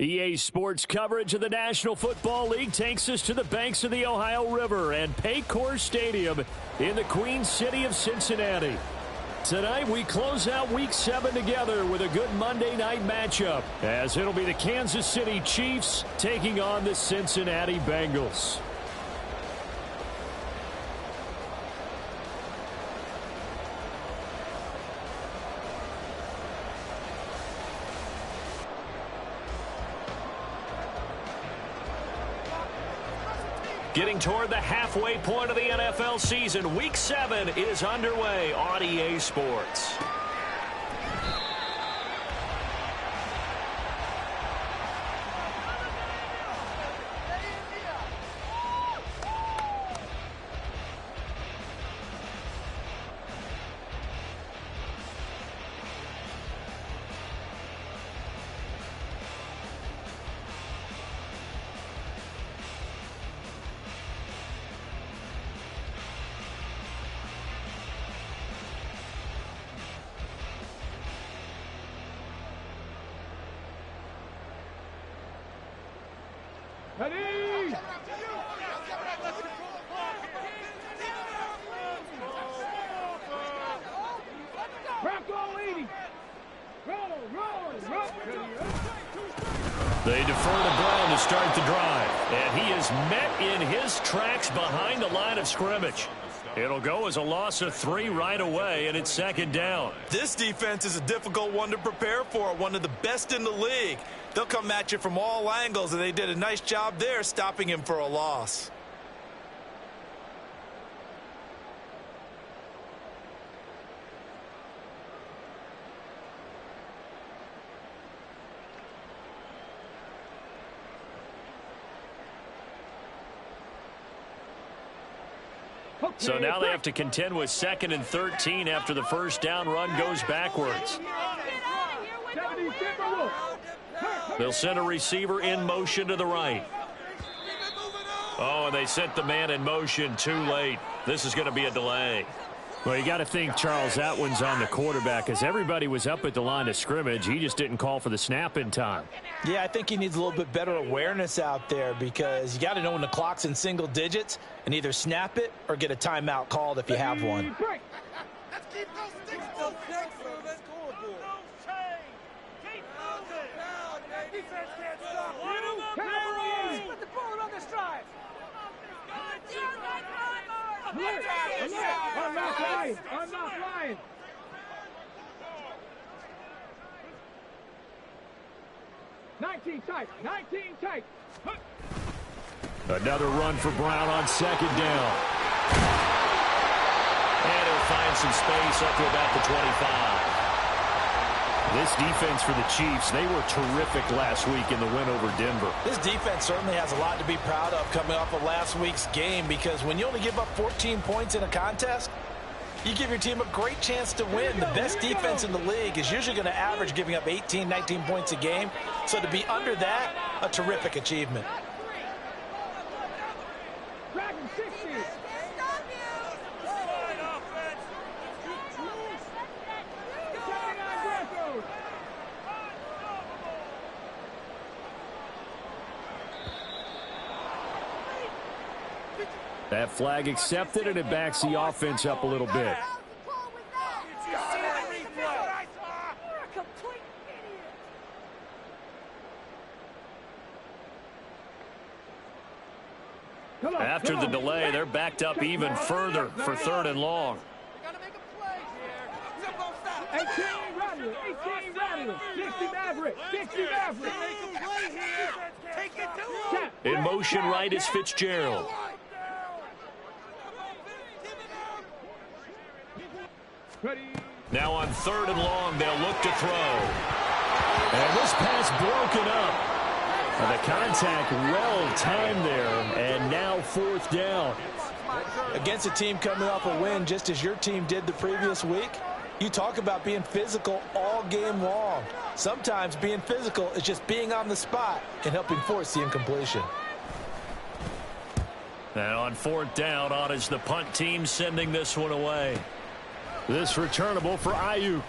EA Sports coverage of the National Football League takes us to the banks of the Ohio River and Paycor Stadium in the Queen City of Cincinnati. Tonight we close out Week 7 together with a good Monday night matchup, as it'll be the Kansas City Chiefs taking on the Cincinnati Bengals. Getting toward the halfway point of the NFL season, Week 7 is underway on EA Sports. Ready! They defer to Brown to start the drive, and he is met in his tracks behind the line of scrimmage. It'll go as a loss of 3 right away, and it's second down. This defense is a difficult one to prepare for, one of the best in the league. They'll come at you from all angles, and they did a nice job there stopping him for a loss. So now they have to contend with 2nd and 13 after the first down run goes backwards. They'll send a receiver in motion to the right. Oh, and they sent the man in motion too late. This is going to be a delay. Well, you got to think, Charles, that one's on the quarterback, as everybody was up at the line of scrimmage. He just didn't call for the snap in time. Yeah, I think he needs a little bit better awareness out there, because you got to know when the clock's in single digits and either snap it or get a timeout called if you have one. I'm not lying. I'm not lying. Nineteen tight. Another run for Brown on second down. And he'll find some space up to about the 25. This defense for the Chiefs, they were terrific last week in the win over Denver. This defense certainly has a lot to be proud of coming off of last week's game, because when you only give up 14 points in a contest, you give your team a great chance to win. The best defense in the league is usually going to average giving up 18, 19 points a game. So to be under that, a terrific achievement. That flag accepted, and it backs the offense up a little bit. After the delay, they're backed up even further for 3rd and long. 18 Rattler, 60 Maverick. In motion right is Fitzgerald. Now on 3rd and long, they'll look to throw. And this pass broken up. And the contact well timed there, and now 4th down. Against a team coming off a win just as your team did the previous week, you talk about being physical all game long. Sometimes being physical is just being on the spot and helping force the incompletion. And on 4th down, on is the punt team sending this one away. This returnable for Ayuk.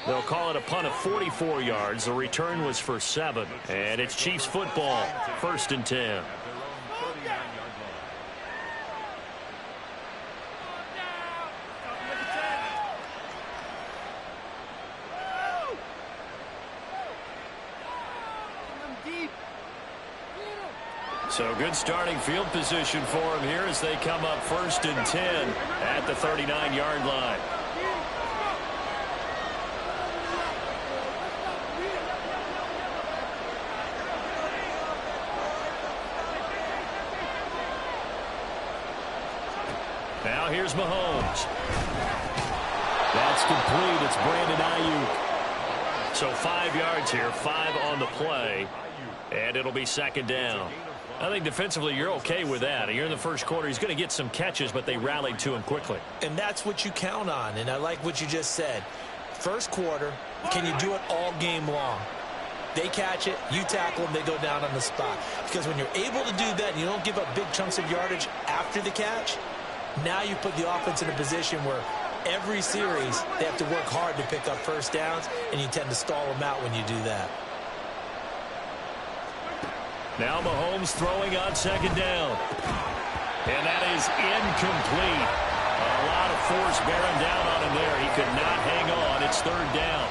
They'll call it a punt of 44 yards. The return was for 7. And it's Chiefs football, 1st and 10. So good starting field position for him here as they come up 1st and 10 at the 39-yard line. Now here's Mahomes. That's complete. It's Brandon Ayuk. So 5 yards here, 5 on the play, and it'll be 2nd down. I think defensively you're okay with that. You're in the first quarter. He's going to get some catches, but they rallied to him quickly. And that's what you count on, and I like what you just said. First quarter, can you do it all game long? They catch it, you tackle them, they go down on the spot. Because when you're able to do that and you don't give up big chunks of yardage after the catch, now you put the offense in a position where every series they have to work hard to pick up first downs, and you tend to stall them out when you do that. Now Mahomes throwing on 2nd down. And that is incomplete. A lot of force bearing down on him there. He could not hang on. It's 3rd down.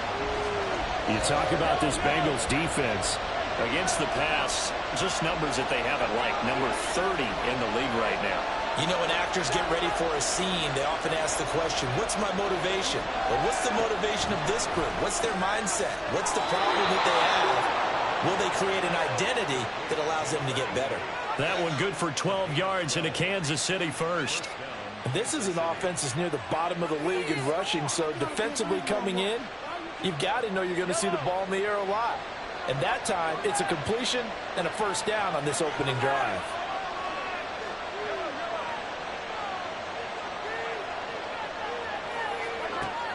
You talk about this Bengals defense. Against the pass, just numbers that they haven't liked. Number 30 in the league right now. You know, when actors get ready for a scene, they often ask the question, what's my motivation? Or what's the motivation of this group? What's their mindset? What's the problem that they have? Will they create an identity that allows them to get better? That one good for 12 yards into Kansas City first. This is an offense that's near the bottom of the league in rushing, so defensively coming in, you've got to know you're going to see the ball in the air a lot. And that time, it's a completion and a 1st down on this opening drive.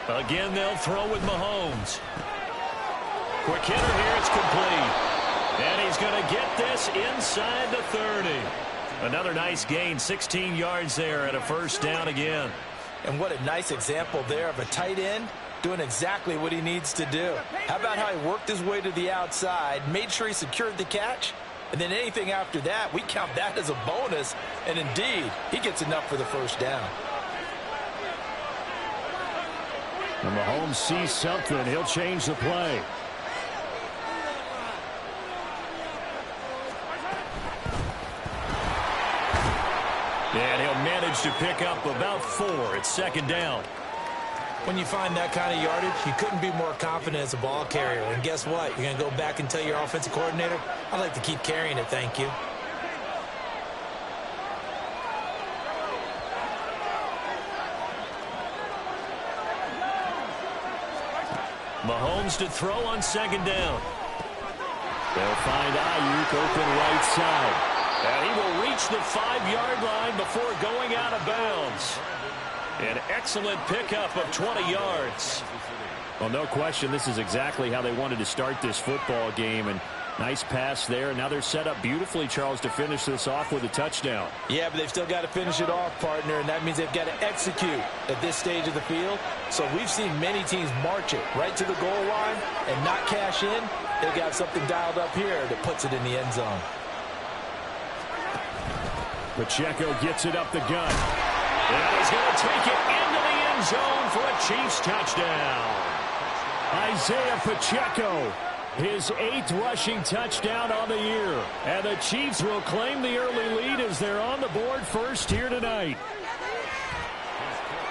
Again, they'll throw with Mahomes. Quick hitter here, it's complete. And he's going to get this inside the 30. Another nice gain, 16 yards there and a 1st down again. And what a nice example there of a tight end doing exactly what he needs to do. How about how he worked his way to the outside, made sure he secured the catch, and then anything after that, we count that as a bonus. And indeed, he gets enough for the 1st down. And Mahomes sees something. He'll change the play. And he'll manage to pick up about 4. It's 2nd down. When you find that kind of yardage, you couldn't be more confident as a ball carrier. And guess what? You're going to go back and tell your offensive coordinator, I'd like to keep carrying it, thank you. Mahomes to throw on 2nd down. They'll find Ayuk open right side. And he will reach the 5-yard line before going out of bounds. An excellent pickup of 20 yards. Well, no question, this is exactly how they wanted to start this football game. And nice pass there. Now they're set up beautifully, Charles, to finish this off with a touchdown. Yeah, but they've still got to finish it off, partner, and that means they've got to execute at this stage of the field. So we've seen many teams march it right to the goal line and not cash in. They've got something dialed up here that puts it in the end zone. Pacheco gets it up the gut. And he's going to take it into the end zone for a Chiefs touchdown. Isaiah Pacheco, his 8th rushing touchdown on the year. And the Chiefs will claim the early lead as they're on the board first here tonight.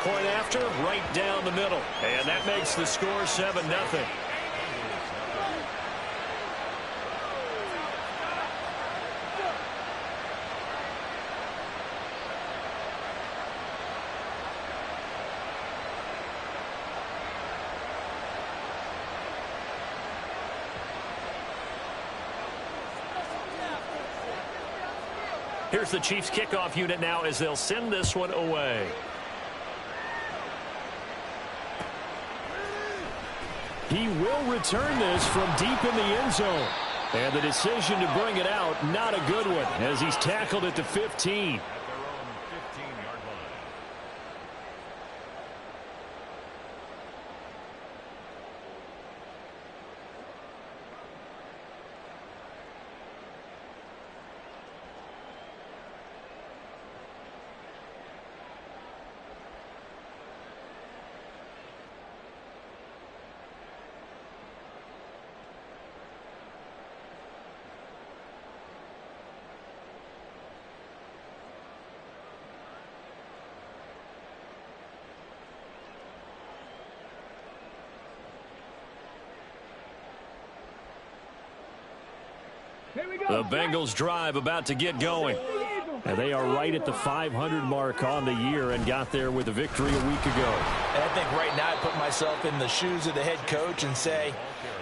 Point after, right down the middle. And that makes the score 7-0. Here's the Chiefs kickoff unit now as they'll send this one away. He will return this from deep in the end zone. And the decision to bring it out, not a good one, as he's tackled at the 15. Here we go. The Bengals drive about to get going. And they are right at the 500 mark on the year and got there with a victory a week ago. And I think right now I put myself in the shoes of the head coach and say,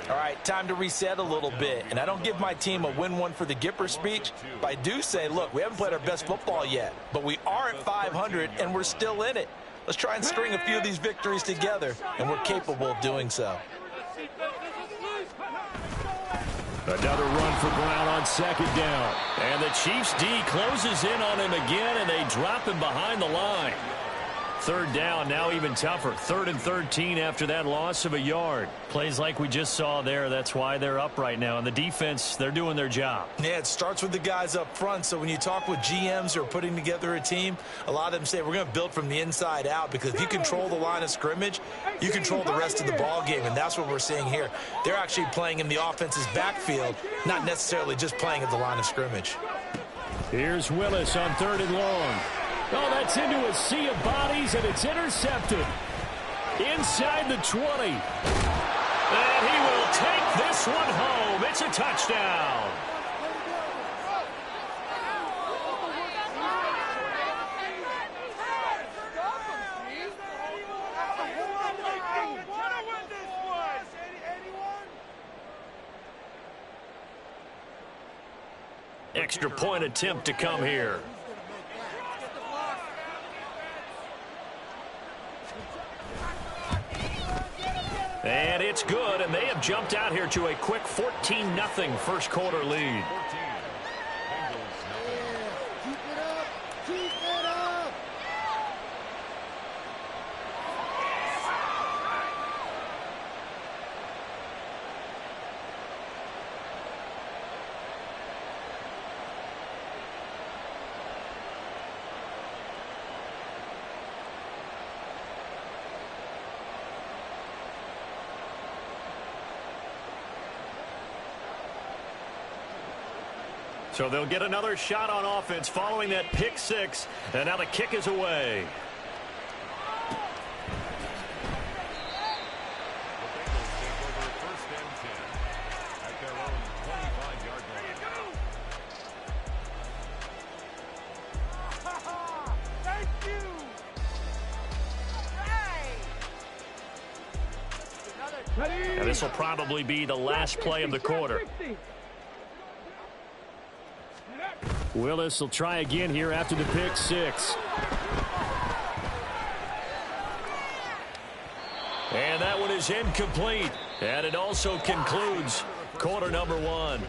all right, time to reset a little bit. And I don't give my team a win one for the Gipper speech, but I do say, look, we haven't played our best football yet, but we are at 500 and we're still in it. Let's try and string a few of these victories together, and we're capable of doing so. Another run for Brown on second down. And the Chiefs D closes in on him again, and they drop him behind the line. Third down, now even tougher. 3rd and 13 after that loss of a yard. Plays like we just saw there. That's why they're up right now. And the defense, they're doing their job. Yeah, it starts with the guys up front. So when you talk with GMs who are putting together a team, a lot of them say we're going to build from the inside out, because if you control the line of scrimmage, you control the rest of the ball game. And that's what we're seeing here. They're actually playing in the offense's backfield, not necessarily just playing at the line of scrimmage. Here's Willis on 3rd and long. Oh, that's into a sea of bodies, and it's intercepted. Inside the 20. And he will take this one home. It's a touchdown. Extra point attempt to come here. And it's good, and they have jumped out here to a quick 14-0 first quarter lead. So they'll get another shot on offense following that pick six. And now the kick is away. And this will probably be the last play of the quarter. Willis will try again here after the pick six. And that one is incomplete. And it also concludes quarter number one.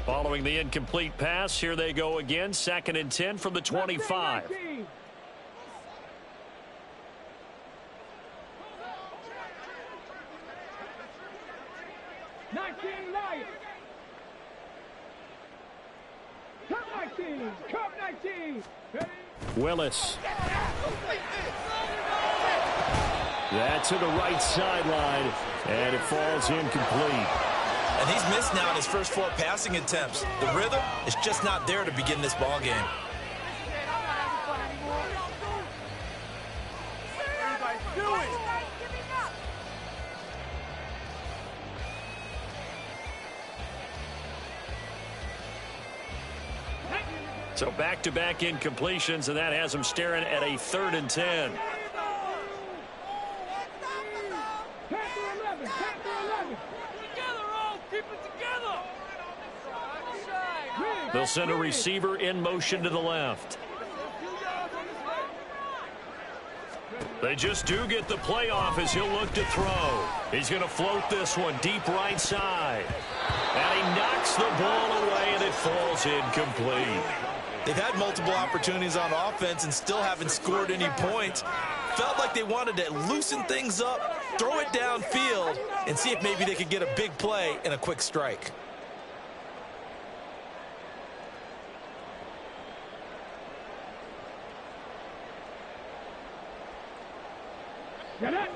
Following the incomplete pass, here they go again. 2nd and 10 from the 25. Willis. That's to the right sideline, and it falls incomplete. And he's missed now in his first 4 passing attempts. The rhythm is just not there to begin this ball game. So back-to-back incompletions, and that has him staring at a 3rd and 10. They'll send a receiver in motion to the left. They just do get the play off as he'll look to throw. He's going to float this one deep right side. And he knocks the ball away, and it falls incomplete. They've had multiple opportunities on offense and still haven't scored any points. Felt like they wanted to loosen things up, throw it downfield, and see if maybe they could get a big play and a quick strike.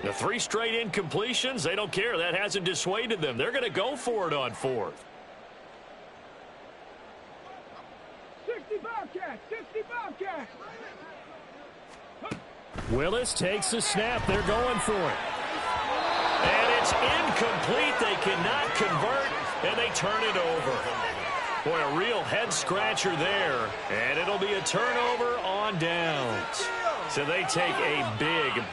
The 3 straight incompletions, they don't care. That hasn't dissuaded them. They're going to go for it on 4th. Bobcat. Willis takes the snap. They're going for it. And it's incomplete. They cannot convert, and they turn it over. Boy, a real head-scratcher there. And it'll be a turnover on downs. So they take a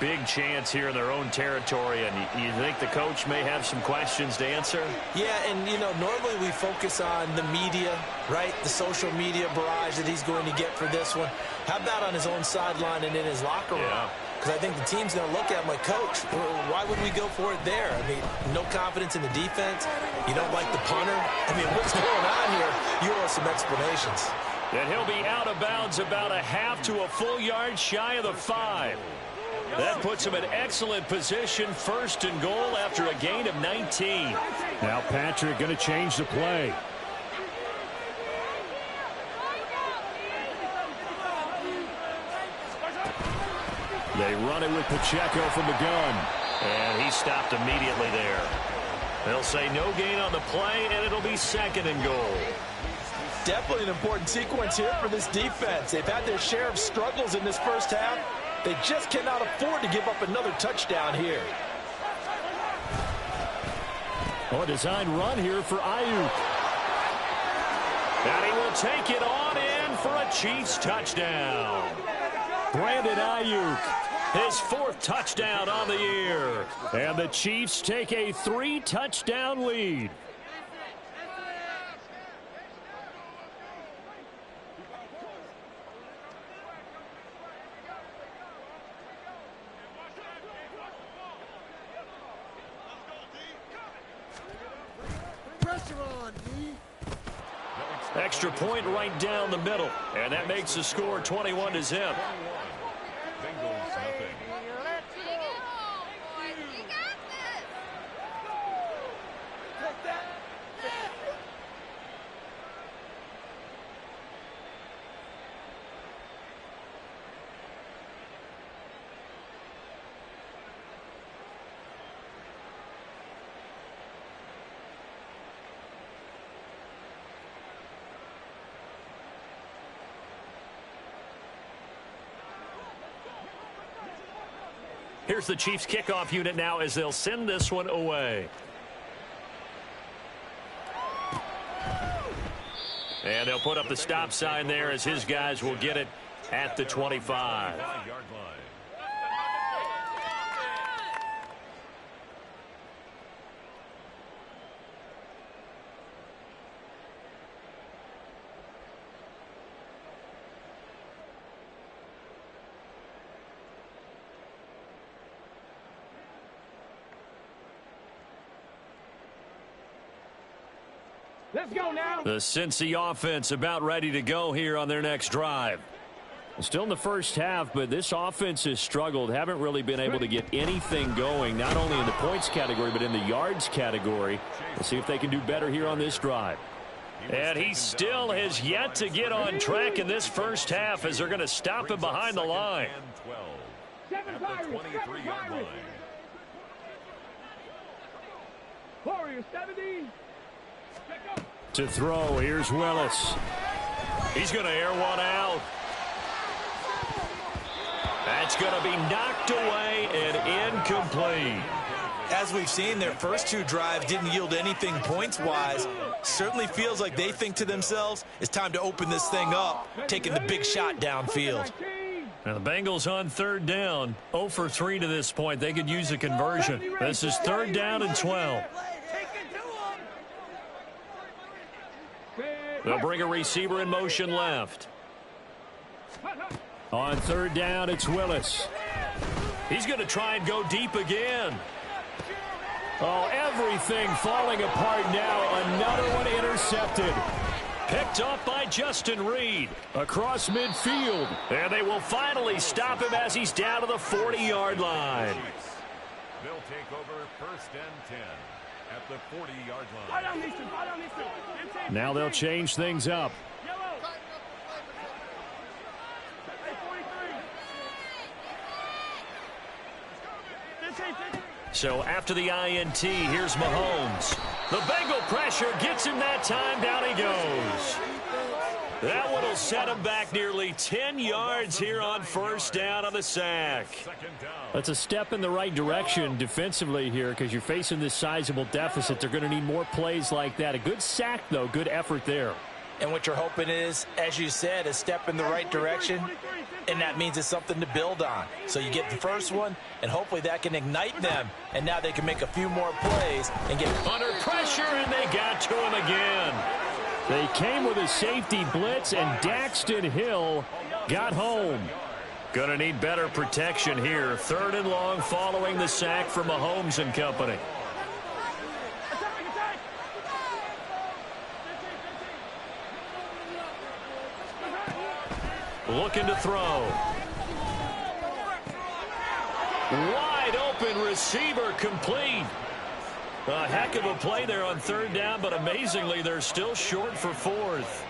big chance here in their own territory. And you think the coach may have some questions to answer? Yeah, and, you know, normally we focus on the media, right? The social media barrage that he's going to get for this one. How about on his own sideline and in his locker room? Yeah. Because I think the team's going to look at him like, Coach, why would we go for it there? I mean, no confidence in the defense. You don't like the punter. I mean, what's going on here? You owe us some explanations. And he'll be out of bounds about a half to a full yard shy of the 5. That puts him in excellent position, 1st and goal after a gain of 19. Now Patrick going to change the play. They run it with Pacheco from the gun. And he stopped immediately there. They'll say no gain on the play, and it'll be 2nd and goal. Definitely an important sequence here for this defense. They've had their share of struggles in this first half. They just cannot afford to give up another touchdown here. Oh, a design run here for Ayuk. And he will take it on in for a Chiefs touchdown. Brandon Ayuk, his 4th touchdown on the year. And the Chiefs take a 3-touchdown lead. Extra point right down the middle. And that makes the score 21-0. Here's the Chiefs kickoff unit now as they'll send this one away. And they'll put up the stop sign there as his guys will get it at the 25. Let's go now. The Cincy offense about ready to go here on their next drive. Still in the first half, but this offense has struggled. Haven't really been able to get anything going, not only in the points category, but in the yards category. We'll see if they can do better here on this drive. And he still has yet to get on track in this first half as they're going to stop him behind the line. 7 Pirates. Warriors 70. To throw, here's Willis. He's going to air one out. That's going to be knocked away and incomplete. As we've seen, their first 2 drives didn't yield anything points-wise. Certainly feels like they think to themselves, it's time to open this thing up, taking the big shot downfield. Now the Bengals on 3rd down, 0 for 3 to this point. They could use a conversion. This is 3rd down and 12. They'll bring a receiver in motion left. On 3rd down, it's Willis. He's going to try and go deep again. Oh, everything falling apart now. Another one intercepted. Picked off by Justin Reed across midfield. And they will finally stop him as he's down to the 40-yard line. They'll take over 1st and 10 at the 40-yard line. Now they'll change things up. So after the INT, here's Mahomes. The Bengal pressure gets him that time. Down he goes. That one will set him back nearly 10 yards here on first down on the sack. That's a step in the right direction defensively here because you're facing this sizable deficit. They're going to need more plays like that. A good sack, though. Good effort there. And what you're hoping is, as you said, a step in the right direction, and that means it's something to build on. So you get the first one, and hopefully that can ignite them, and now they can make a few more plays and get under pressure, and they got to him again. They came with a safety blitz, and Daxton Hill got home. Going to need better protection here. 3rd and long following the sack from Mahomes and company. Looking to throw. Wide open receiver complete. A heck of a play there on 3rd down, but amazingly, they're still short for 4th.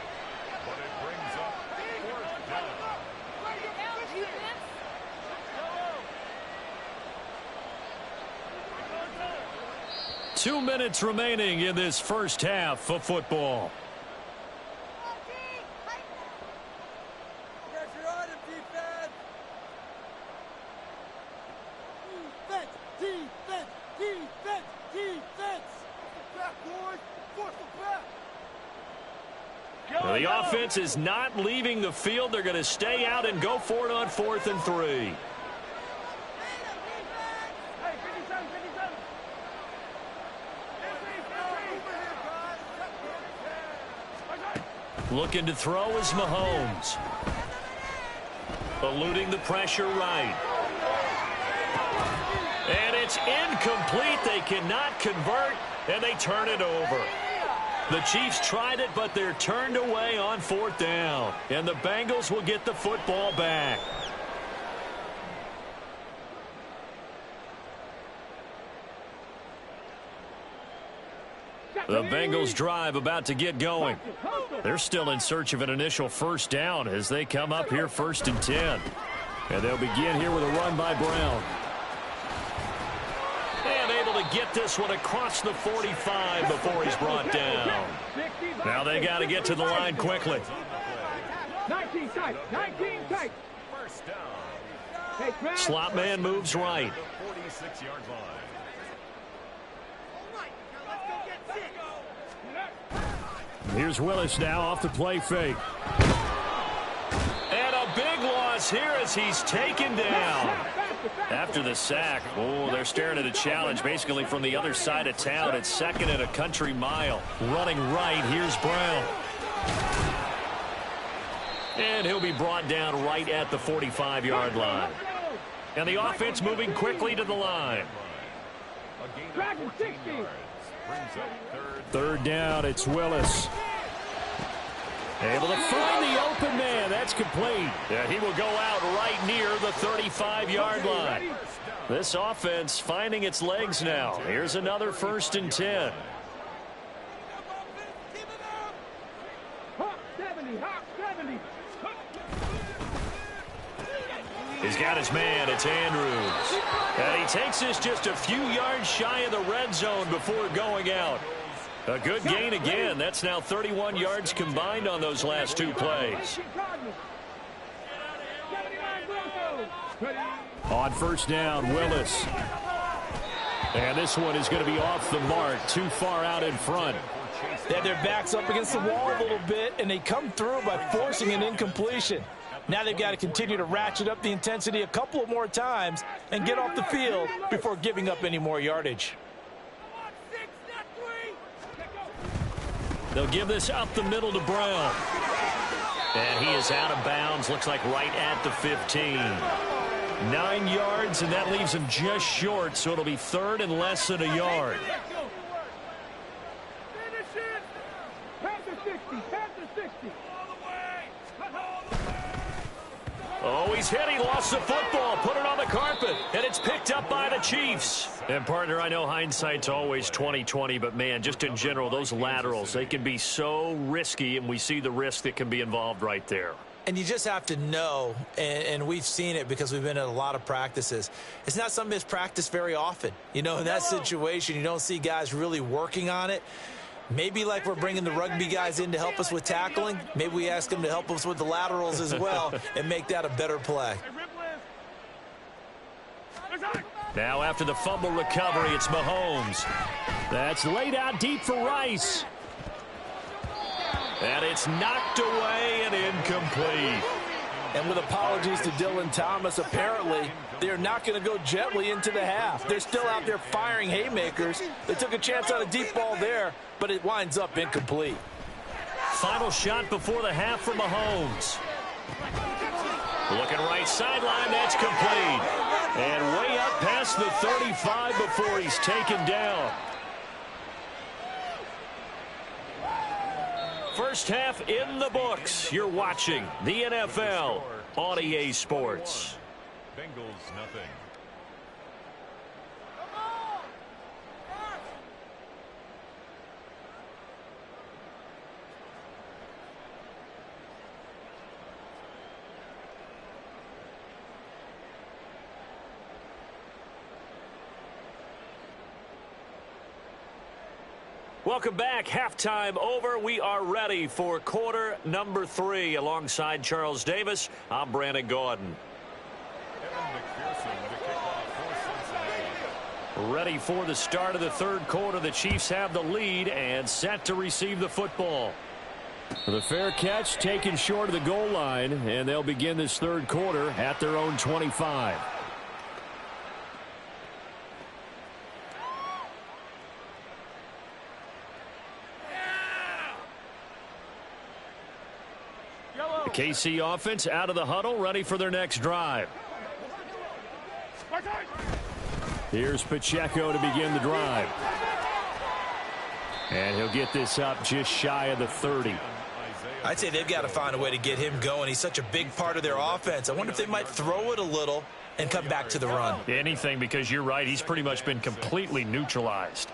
2 minutes remaining in this first half of football. Well, the offense is not leaving the field. They're going to stay out and go for it on 4th and 3. Looking to throw is Mahomes. Eluding the pressure right. And it's incomplete. They cannot convert, and they turn it over. The Chiefs tried it, but they're turned away on 4th down. And the Bengals will get the football back. The Bengals drive about to get going. They're still in search of an initial first down as they come up here 1st and 10. And they'll begin here with a run by Brown. And able to get this one across the 45 before he's brought down. Now they got to get to the line quickly. 19 tight. 19 tight. First down. Slot man moves right. 46-yard line. Here's Willis now off the play fake. And a big loss here as he's taken down. After the sack, oh, they're staring at a challenge basically from the other side of town. It's 2nd and a country mile. Running right, here's Brown. And he'll be brought down right at the 45-yard line. And the offense moving quickly to the line. A gain of 14 yards. Brings up 3rd down, it's Willis. Able to find the open man. That's complete. Yeah, he will go out right near the 35-yard line. This offense finding its legs now. Here's another 1st and 10. He's got his man. It's Andrews. And he takes this just a few yards shy of the red zone before going out. A good gain again. That's now 31 yards combined on those last 2 plays. On 1st down, Willis. And this one is going to be off the mark, too far out in front. They have their backs up against the wall a little bit, and they come through by forcing an incompletion. Now they've got to continue to ratchet up the intensity a couple of more times and get off the field before giving up any more yardage. They'll give this up the middle to Brown. And he is out of bounds, looks like right at the 15. 9 yards, and that leaves him just short, so it'll be 3rd and less than a yard. Oh, he's hit. He lost the football. Put it on the carpet. And it's picked up by the Chiefs. And, partner, I know hindsight's always 20/20, but, man, just in general, those laterals, they can be so risky, and we see the risk that can be involved right there. And you just have to know, and we've seen it because we've been at a lot of practices. It's not something that's practiced very often. You know, in that situation, you don't see guys really working on it. Maybe like we're bringing the rugby guys in to help us with tackling, maybe we ask them to help us with the laterals as well and make that a better play. Now after the fumble recovery, it's Mahomes. That's laid out deep for Rice. And it's knocked away and incomplete. And with apologies to Dylan Thomas, apparently they're not going to go gently into the half. They're still out there firing haymakers. They took a chance on a deep ball there, but it winds up incomplete. Final shot before the half for Mahomes. Looking right sideline, that's complete. And way up past the 35 before he's taken down. First half in the books. You're watching the NFL on EA Sports. Bengals nothing. Welcome back. Halftime over. We are ready for quarter number 3. Alongside Charles Davis, I'm Brandon Gaudin. Ready for the start of the third quarter. The Chiefs have the lead and set to receive the football. The fair catch taken short of the goal line, and they'll begin this third quarter at their own 25. KC offense out of the huddle, ready for their next drive. Here's Pacheco to begin the drive. And he'll get this up just shy of the 30. I'd say they've got to find a way to get him going. He's such a big part of their offense. I wonder if they might throw it a little and come back to the run. Anything, because you're right. He's pretty much been completely neutralized.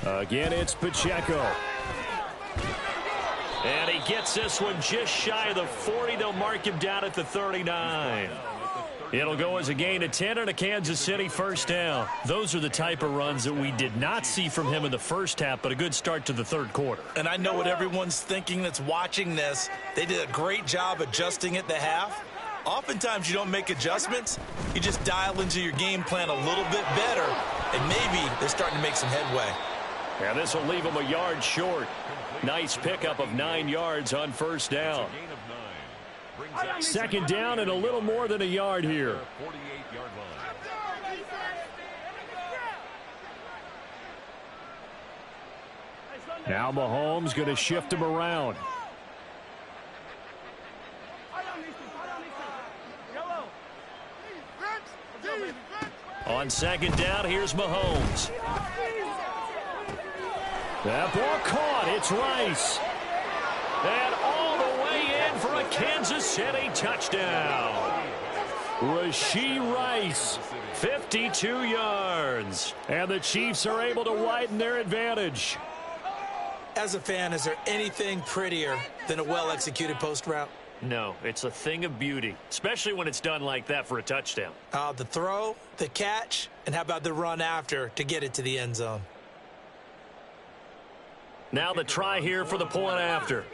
Again, it's Pacheco. And he gets this one just shy of the 40. They'll mark him down at the 39. It'll go as a gain of 10 and a Kansas City first down. Those are the type of runs that we did not see from him in the first half, but a good start to the third quarter. And I know what everyone's thinking that's watching this. They did a great job adjusting at the half. Oftentimes you don't make adjustments. You just dial into your game plan a little bit better, and maybe they're starting to make some headway. And this will leave them a yard short. Nice pickup of 9 yards on first down. Second down and a little more than a yard here. Now Mahomes going to shift him around. On second down, here's Mahomes. That ball caught. It's Rice. And all the way in for a Kansas City touchdown. Rashee Rice, 52 yards. And the Chiefs are able to widen their advantage. As a fan, is there anything prettier than a well-executed post route? No, it's a thing of beauty, especially when it's done like that for a touchdown. The throw, the catch, and how about the run after to get it to the end zone? Now the try here for the point after.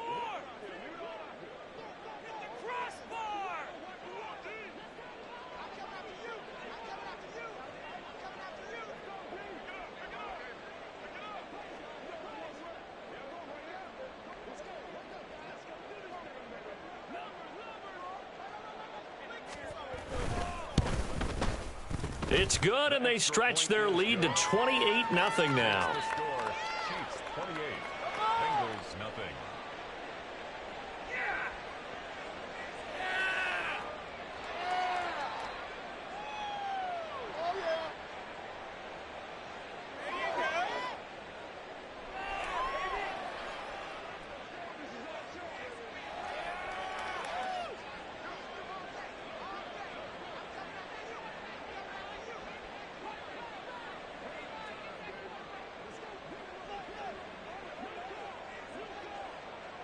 It's good, and they stretch their lead to 28-0 now. Chiefs 28, Bengals nothing.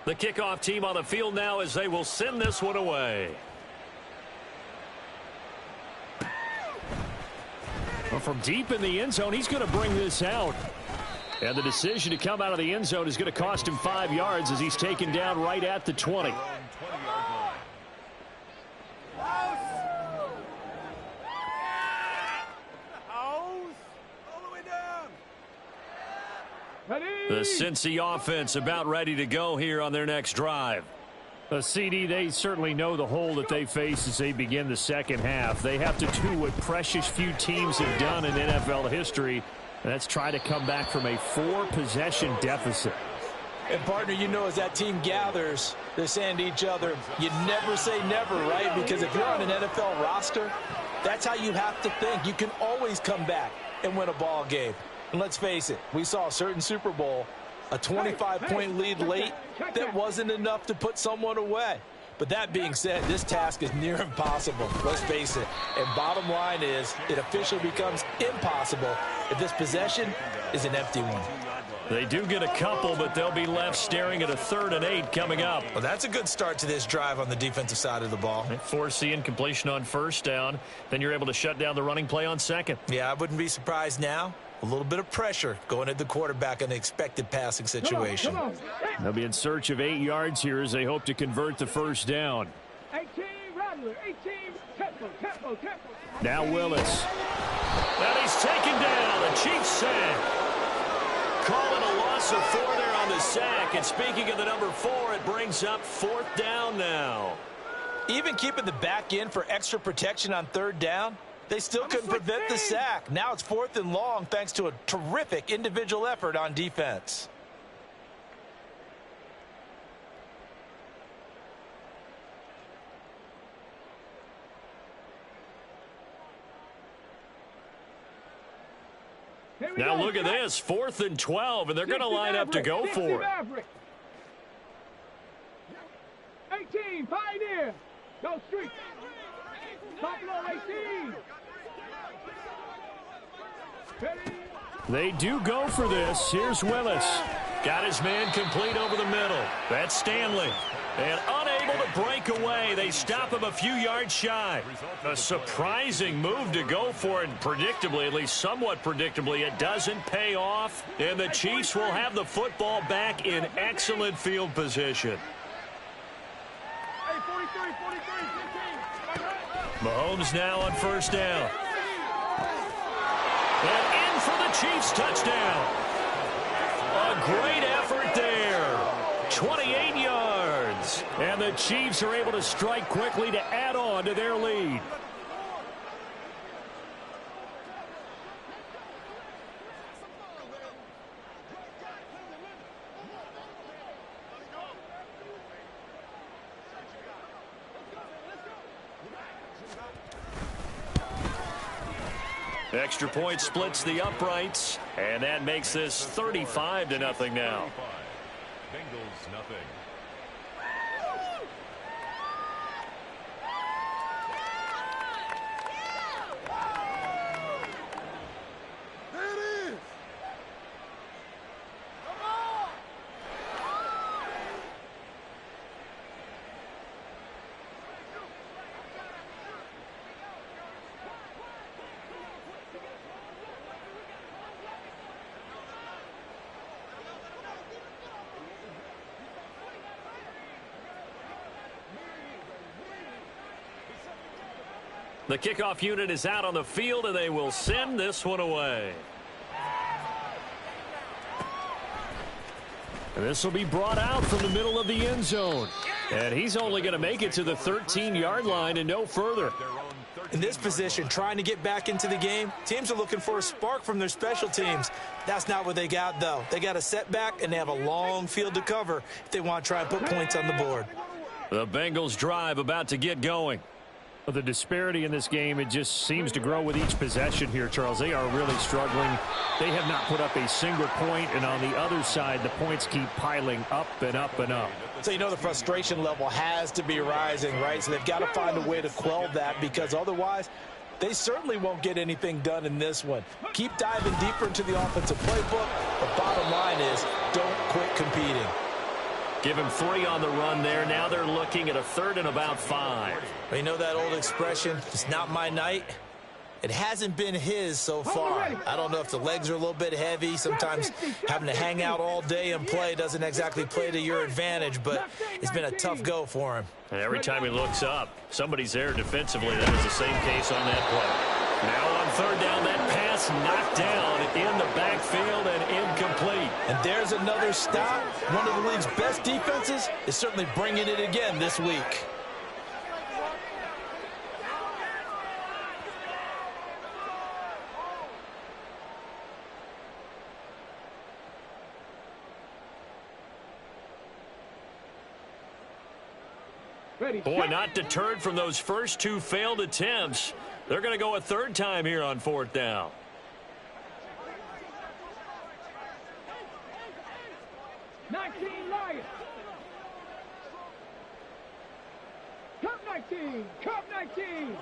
The kickoff team on the field now as they will send this one away. Well, from deep in the end zone, he's going to bring this out. And the decision to come out of the end zone is going to cost him 5 yards as he's taken down right at the 20. The Cincy offense about ready to go here on their next drive. CD, they certainly know the hole that they face as they begin the second half. They have to do what precious few teams have done in NFL history, and that's try to come back from a 4-possession deficit. And, partner, you know, as that team gathers, they're saying to each other, you never say never, right? Because if you're on an NFL roster, that's how you have to think. You can always come back and win a ball game. And let's face it, we saw a certain Super Bowl, a 25-point lead late, that wasn't enough to put someone away. But that being said, this task is near impossible. Let's face it. And bottom line is, it officially becomes impossible if this possession is an empty one. They do get a couple, but they'll be left staring at a 3rd and 8 coming up. Well, that's a good start to this drive on the defensive side of the ball. Force the incompletion on 1st down. Then you're able to shut down the running play on 2nd. Yeah, I wouldn't be surprised now. A little bit of pressure going at the quarterback in an expected passing situation. Come on. They'll be in search of 8 yards here as they hope to convert the 1st down. 18, Rattler, 18, tempo. Now Willis. And he's taken down. The Chiefs sack. Calling a loss of 4 there on the sack. And speaking of the number 4, it brings up 4th down now. Even keeping the back in for extra protection on 3rd down, they still couldn't prevent the sack. Now it's 4th and long thanks to a terrific individual effort on defense. Now look at this, 4th and 12, and they're going to line up to go for it. 18, Pioneer. Go street. Buffalo 18. They do go for this. Here's Willis. Got his man complete over the middle. That's Stanley. And unable to break away. They stop him a few yards shy. A surprising move to go for it. Predictably, at least somewhat predictably, it doesn't pay off. And the Chiefs will have the football back in excellent field position. Hey, 43, 15. Mahomes now on 1st down. And in for the Chiefs touchdown. A great effort there. 28 yards. And the Chiefs are able to strike quickly to add on to their lead. Extra point splits the uprights, and that makes this 35-0 now. Bengals nothing. The kickoff unit is out on the field, and they will send this one away. And this will be brought out from the middle of the end zone. And he's only going to make it to the 13-yard line and no further. In this position, trying to get back into the game, teams are looking for a spark from their special teams. That's not what they got, though. They got a setback, and they have a long field to cover if they want to try and put points on the board. The Bengals drive about to get going. The disparity in this game, it just seems to grow with each possession here, Charles. They are really struggling. They have not put up a single point, and on the other side, the points keep piling up and up and up. So you know the frustration level has to be rising, right? So they've got to find a way to quell that, because otherwise they certainly won't get anything done in this one. Keep diving deeper into the offensive playbook. The bottom line is don't quit competing. Give him 3 on the run there. Now they're looking at a 3rd and about 5. You know that old expression, it's not my night? It hasn't been his so far. I don't know if the legs are a little bit heavy. Sometimes having to hang out all day and play doesn't exactly play to your advantage, but it's been a tough go for him. And every time he looks up, somebody's there defensively. That was the same case on that play. Now on third down, that pass knocked down in the backfield and incomplete. And there's another stop. One of the league's best defenses is certainly bringing it again this week. Boy, not deterred from those first two failed attempts. They're going to go a third time here on fourth down. Lions. Cup 19. Cup 19.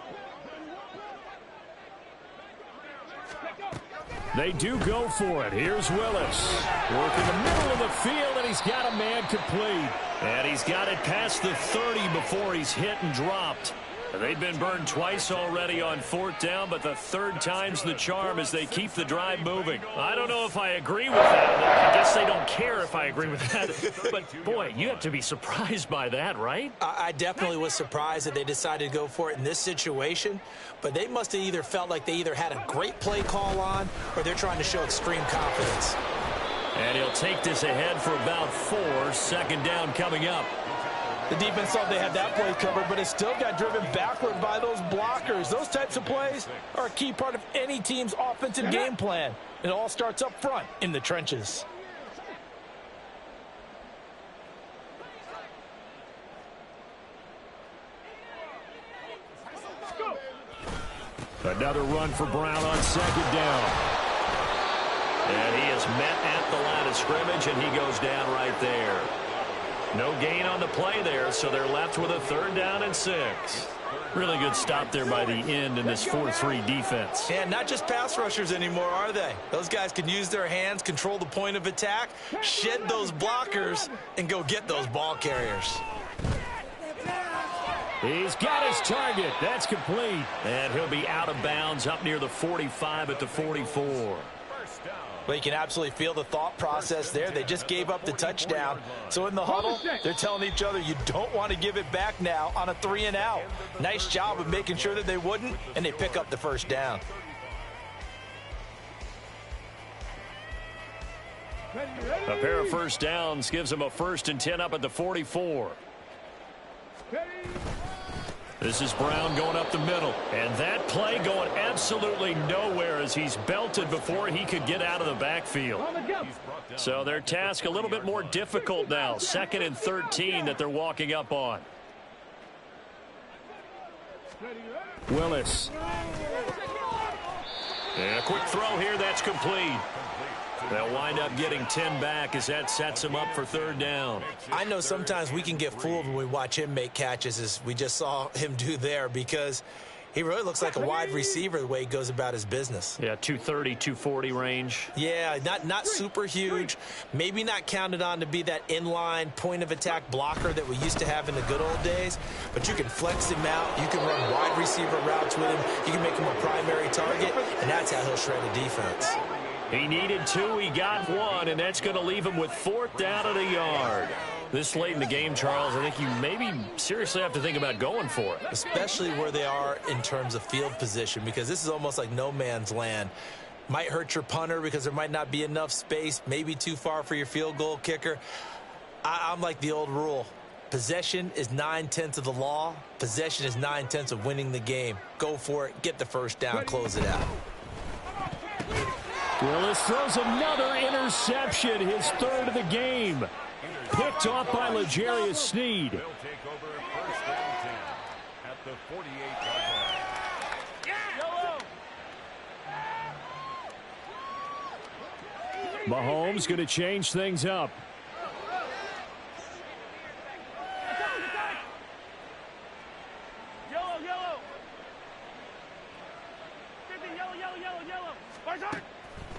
They do go for it. Here's Willis. Working the middle of the field, and he's got a man complete. And he's got it past the 30 before he's hit and dropped. They've been burned twice already on fourth down, but the third time's the charm as they keep the drive moving. I don't know if I agree with that. I guess they don't care if I agree with that. But, boy, you have to be surprised by that, right? I definitely was surprised that they decided to go for it in this situation, but they must have either felt like they either had a great play call on or they're trying to show extreme confidence. And he'll take this ahead for about 4. Second down coming up. The defense thought they had that play covered, but it still got driven backward by those blockers. Those types of plays are a key part of any team's offensive game plan. It all starts up front in the trenches. Another run for Brown on second down. And he is met at the line of scrimmage, and he goes down right there. No gain on the play there, so they're left with a third down and 6. Really good stop there by the end in this 4-3 defense. And not just pass rushers anymore, are they? Those guys can use their hands, control the point of attack, shed those blockers, and go get those ball carriers. He's got his target. That's complete. And he'll be out of bounds up near the 45 at the 44. But you can absolutely feel the thought process there. They just gave up the touchdown. So in the huddle, they're telling each other, you don't want to give it back now on a 3-and-out. Nice job of making sure that they wouldn't, and they pick up the first down. A pair of first downs gives them a 1st and 10 up at the 44. This is Brown going up the middle. And that play going absolutely nowhere as he's belted before he could get out of the backfield. So their task a little bit more difficult now. 2nd and 13 that they're walking up on. Willis. And a quick throw here. That's complete. They'll wind up getting 10 back as that sets him up for third down. I know sometimes we can get fooled when we watch him make catches, as we just saw him do there, because he really looks like a wide receiver the way he goes about his business. Yeah, 230, 240 range. Yeah, not super huge. Maybe not counted on to be that inline point-of-attack blocker that we used to have in the good old days, but you can flex him out. You can run wide receiver routes with him. You can make him a primary target, and that's how he'll shred a defense. He needed 2, he got 1, and that's going to leave him with 4th down at a yard. This late in the game, Charles, I think you maybe seriously have to think about going for it. Especially where they are in terms of field position, because this is almost like no man's land. Might hurt your punter because there might not be enough space, maybe too far for your field goal kicker. I'm like the old rule. Possession is 9/10 of the law. Possession is 9/10 of winning the game. Go for it, get the first down, close it out. Willis throws another interception, his 3rd of the game. Picked off by L'Jarius Sneed. They'll take over 1st and 10 at the 48-yard line. Mahomes going to change things up.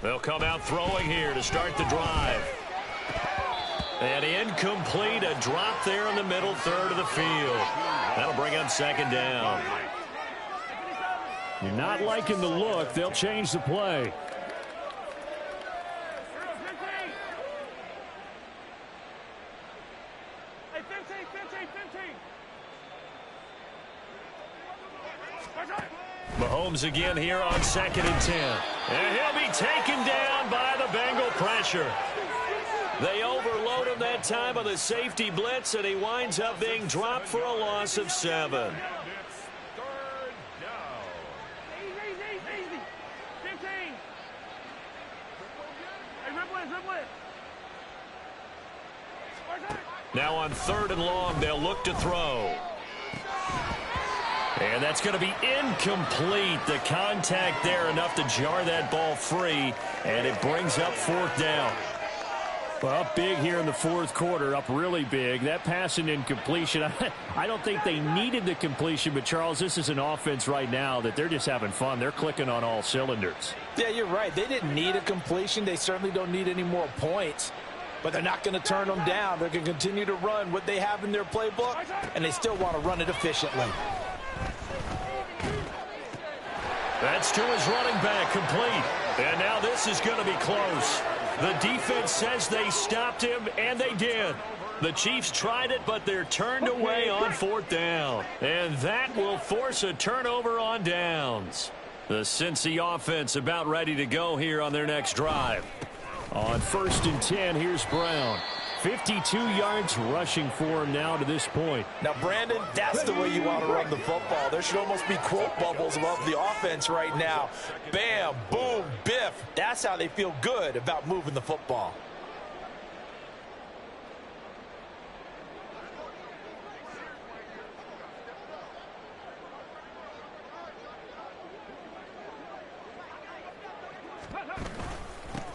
They'll come out throwing here to start the drive. And incomplete, a drop there in the middle 3rd of the field. That'll bring up 2nd down. You're not liking the look. They'll change the play. Mahomes again here on 2nd and 10. And he'll be taken down by the Bengal pressure. They overload him that time on the safety blitz, and he winds up being dropped for a loss of 7. Now on 3rd and long, they'll look to throw. And that's going to be incomplete. The contact there enough to jar that ball free, and it brings up 4th down. Well, up big here in the 4th quarter, up really big. That pass and incompletion, I don't think they needed the completion, but Charles, this is an offense right now that they're just having fun. They're clicking on all cylinders. Yeah, you're right. They didn't need a completion. They certainly don't need any more points. But they're not going to turn them down. They're going to continue to run what they have in their playbook, and they still want to run it efficiently. That's to his running back, complete. And now this is going to be close. The defense says they stopped him, and they did. The Chiefs tried it, but they're turned away on 4th down. And that will force a turnover on downs. The Cincy offense about ready to go here on their next drive. On 1st and 10, here's Brown. 52 yards rushing for him now to this point. Now, Brandon, that's the way you want to run the football. There should almost be quote bubbles above the offense right now. Bam, boom, biff. That's how they feel good about moving the football.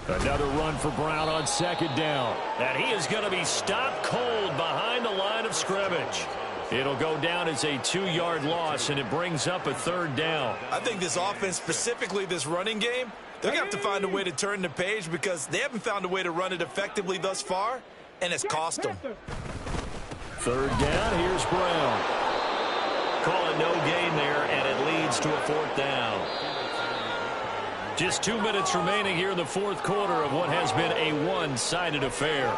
Another run for Brown on 2nd down. And he is going to be stopped cold behind the line of scrimmage. It'll go down as a 2-yard loss, and it brings up a 3rd down. I think this offense, specifically this running game, they're going to have to find a way to turn the page because they haven't found a way to run it effectively thus far, and it's cost them. 3rd down, here's Brown. Call it no gain there, and it leads to a 4th down. Just 2 minutes remaining here in the 4th quarter of what has been a one-sided affair.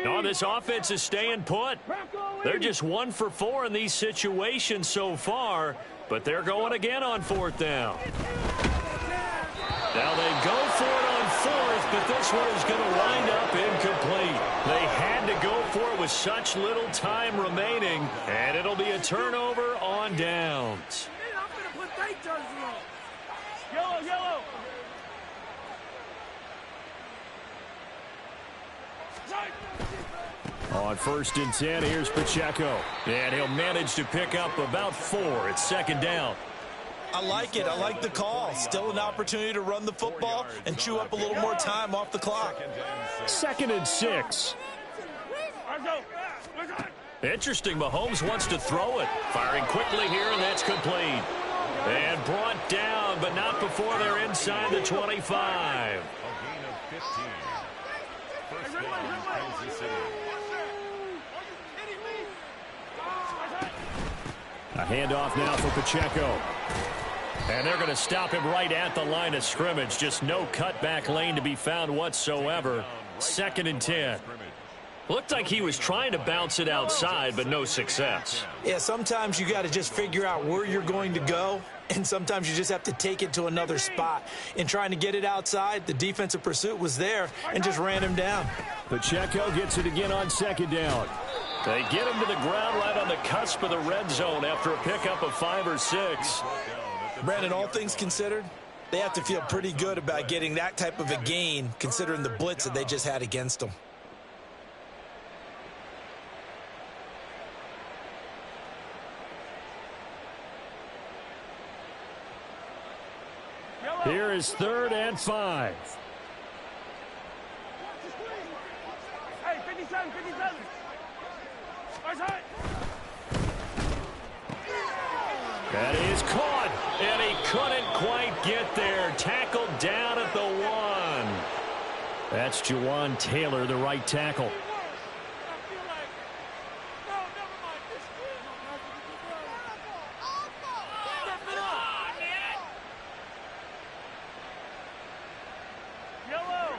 No, this offense is staying put. They're just 1 for 4 in these situations so far, but they're going again on 4th down. Now they go for it on 4th, but this one is going to wind up incomplete. They had to go for it with such little time remaining, and it'll be a turnover on downs. Yellow, yellow. On 1st and 10, here's Pacheco. And he'll manage to pick up about 4. It's 2nd down. I like it. I like the call. Still an opportunity to run the football and chew up a little more time off the clock. 2nd and 6. Interesting. Mahomes wants to throw it. Firing quickly here, and that's complete. And brought down, but not before they're inside the 25. A handoff now for Pacheco. And they're going to stop him right at the line of scrimmage. Just no cutback lane to be found whatsoever. 2nd and 10. Looked like he was trying to bounce it outside, but no success. Yeah, sometimes you got to just figure out where you're going to go, and sometimes you just have to take it to another spot. In trying to get it outside, the defensive pursuit was there and just ran him down. Pacheco gets it again on 2nd down. They get him to the ground right on the cusp of the red zone after a pickup of 5 or 6. Brandon, all things considered, they have to feel pretty good about getting that type of a gain considering the blitz that they just had against them. Here is 3rd and 5. Hey, 57, 57. That is caught, and he couldn't quite get there. Tackled down at the 1. That's Jawan Taylor, the right tackle.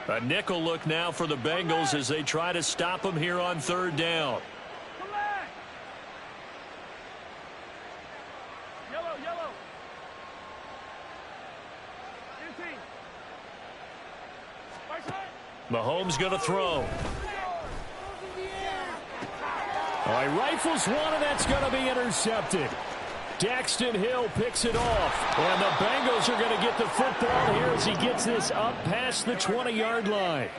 A nickel look now for the Bengals as they try to stop him here on 3rd down. Mahomes going to throw. All right, rifles one, and that's going to be intercepted. Daxton Hill picks it off. And the Bengals are going to get the football here as he gets this up past the 20-yard line.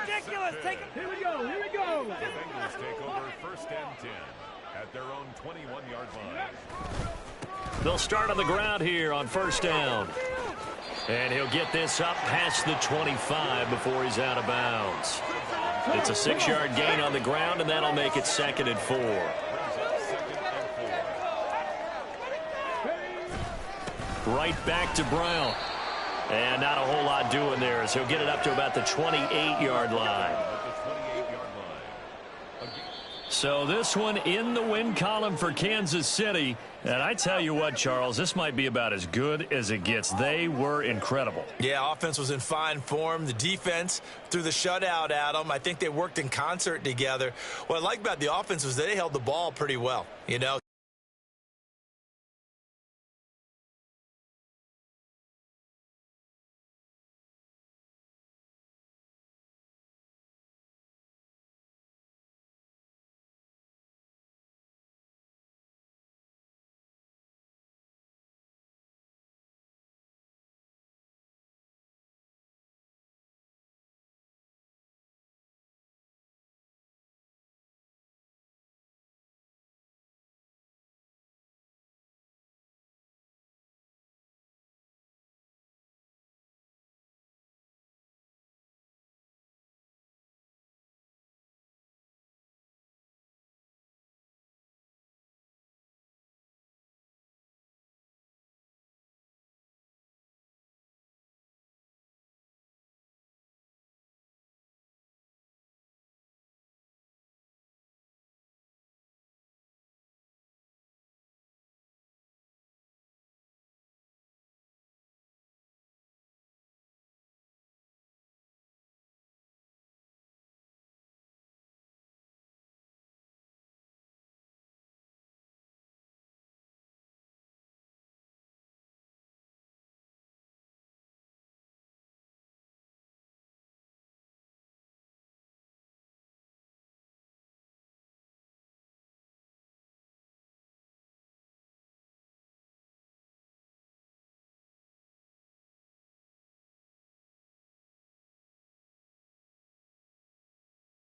Ridiculous. Here we go. The Bengals take over 1st and 10 at their own 21-yard line. They'll start on the ground here on 1st down. And he'll get this up past the 25 before he's out of bounds. It's a 6-yard gain on the ground, and that'll make it 2nd and 4. Right back to Brown. And not a whole lot doing there as he'll get it up to about the 28-yard line. So this one in the win column for Kansas City. And I tell you what, Charles, this might be about as good as it gets. They were incredible. Yeah, offense was in fine form. The defense threw the shutout at them. I think they worked in concert together. What I like about the offense was they held the ball pretty well. You know,